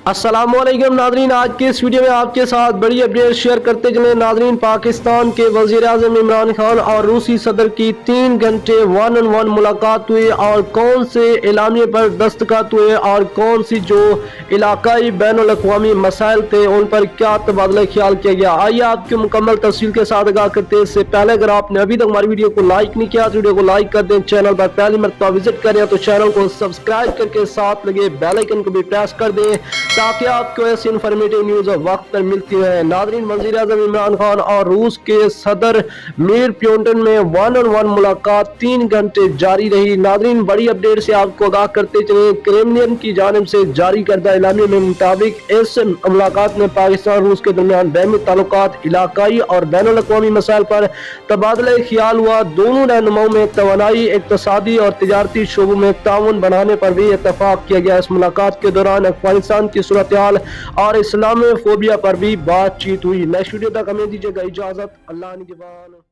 अस्सलामुअलैकुम नाजरीन, आज के इस वीडियो में आपके साथ बड़ी अपडेट शेयर करते चले नाजरीन। पाकिस्तान के वज़ीर-ए-आज़म इमरान खान और रूसी सदर की 3 घंटे 1-on-1 मुलाकात हुई और कौन से एलामिये पर दस्तखत हुए और कौन सी जो इलाकाई बैनुल अक़वामी मसाइल थे उन पर क्या तबादला ख्याल किया गया। आइए आपकी मुकम्मल तफसील के साथ आगाह करते हैं। इससे पहले अगर आपने अभी तक हमारी वीडियो को लाइक नहीं किया तो वीडियो को लाइक कर दें, चैनल पर पहली मरतबा विजिट करें तो चैनल को सब्सक्राइब करके साथ लगे बेल आइकन को भी प्रेस कर दें ताकि आपको ऐसी इन्फॉर्मेटिव न्यूज़ वक्त पर मिलती है। नाज़रीन, वज़ीर-ए-आज़म इमरान खान और रूस के सदर मीर प्योटन में 1-on-1 मुलाकात 3 घंटे जारी रही। नाज़रीन, बड़ी अपडेट से आपको आगाह करते चले। क्रेमलिन की जानिब से जारी करदा एलामिया में मुताबिक इस मुलाकात में पाकिस्तान रूस के दरमियान बाहमी ताल्लुकात, इलाकाई और बैनुल अक़वामी मसाइल पर तबादला ख्याल हुआ। दोनों रहनुमाओं में तवानाई, इक़्तिसादी और तिजारती शोबों में ताउन बढ़ाने पर भी इत्तफाक किया गया। इस मुलाकात के दौरान अफगानिस्तान की सूरत हाल और इस्लामोफोबिया पर भी बातचीत हुई। नेक्स्ट वीडियो तक हमें दीजिएगा इजाजत। अल्लाह निगहबान।